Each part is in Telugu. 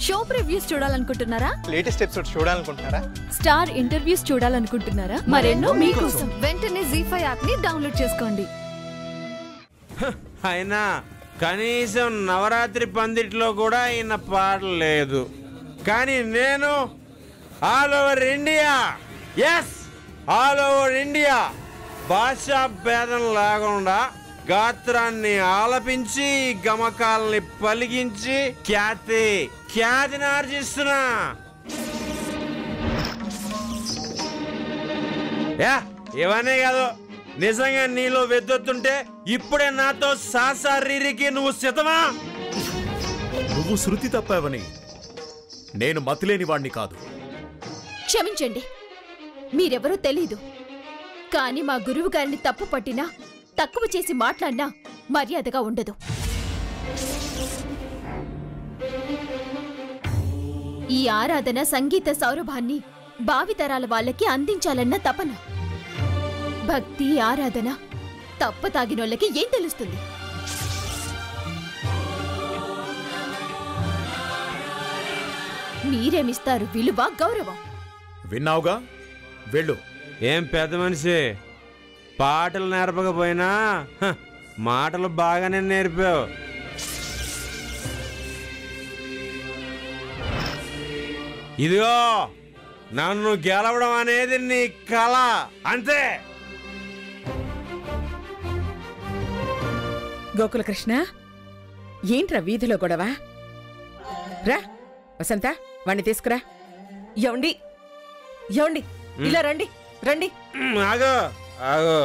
షో ప్రివ్యూస్ చూడాలనుకుంటున్నారా? లేటెస్ట్ ఎపిసోడ్స్ చూడాలనుకుంటున్నారా? స్టార్ ఇంటర్వ్యూస్ చూడాలనుకుంటున్నారా? మరెన్నో మీకోసం వెంటనే ZEE5 యాప్ ని డౌన్లోడ్ చేసుకోండి. అయినా కనీసం నవరాత్రి పందిట్లో కూడా ఈయన పాడలేదు. కానీ నేను all over India, yes all over India, భాషా భేదం లేకుండా గాత్రాన్ని ఆలపించి గమకాలని పలికించి ఖ్యాతిని ఆర్జిస్తున్నా. ఇవన్నీ కాదు, నిజంగా నీలో వెద్దొత్తుంటే ఇప్పుడే నాతో సాసారీరికి నువ్వు సిద్ధమా? నువ్వు శృతి తప్పావని నేను మతిలేని వాణ్ణి కాదు. క్షమించండి, మీరెవరో తెలీదు. కానీ మా గురువు గారిని తప్పు పట్టినా, తక్కువ చేసి మాట్లాడినా మర్యాదగా ఉండదు. ఈ ఆరాధన సంగీత సౌరభాన్ని భావితరాల వాళ్ళకి అందించాలన్న తపన. భక్తి ఆరాధన తప్ప తాగినోళ్ళకి ఏం తెలుస్తుంది? మీరేమిస్తారు విలువ, గౌరవం? విన్నావుగా, వెళ్ళు. ఏం పెద్ద మనిషి, పాటలు నేర్పకపోయినా మాటలు బాగానే నేర్పావు. ఇదిగో నన్ను గెలవడం అనేది నీ కళ అంతే. గోకులకృష్ణ, ఏంట్రా వీధిలో గొడవ? రా వసంత, వాణ్ణి తీసుకురా. ఏమండి, ఇలా రండి రండి. ఆగో ఆగో.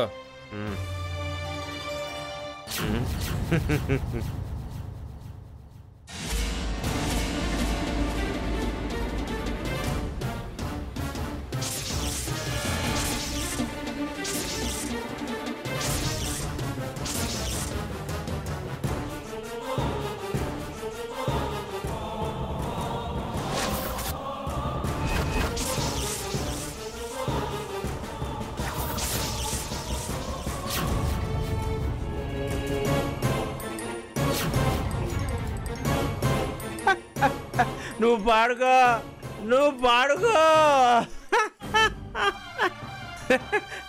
నువ్వు పాడుకో.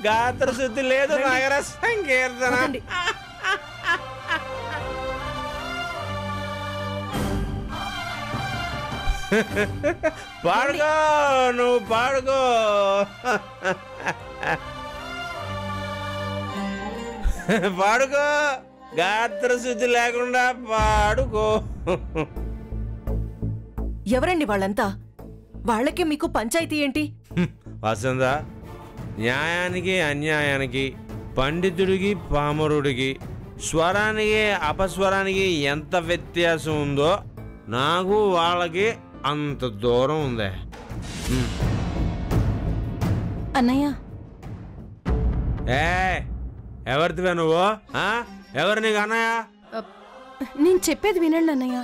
గాత్ర శుద్ధి లేదు, నగర సంకీర్తన. పాడుకో, నువ్వు పాడుకో. పాడుకో, గాత్ర శుద్ధి లేకుండా పాడుకో. ఎవరండి వాళ్ళంతా? వాళ్ళకి మీకు పంచాయతీ ఏంటి? వసంత, న్యాయానికి అన్యాయానికి, పండితుడికి పామరుడికి, స్వరానికి అపస్వరానికి ఎంత వ్యత్యాసం ఉందో నాకు వాళ్ళకి అంత దూరం ఉందే. అన్నయ్య, ఎవరిదివే నువ్వు? ఎవరు నీకు అన్నయ్య? నేను చెప్పేది వినండి అన్నయ్య.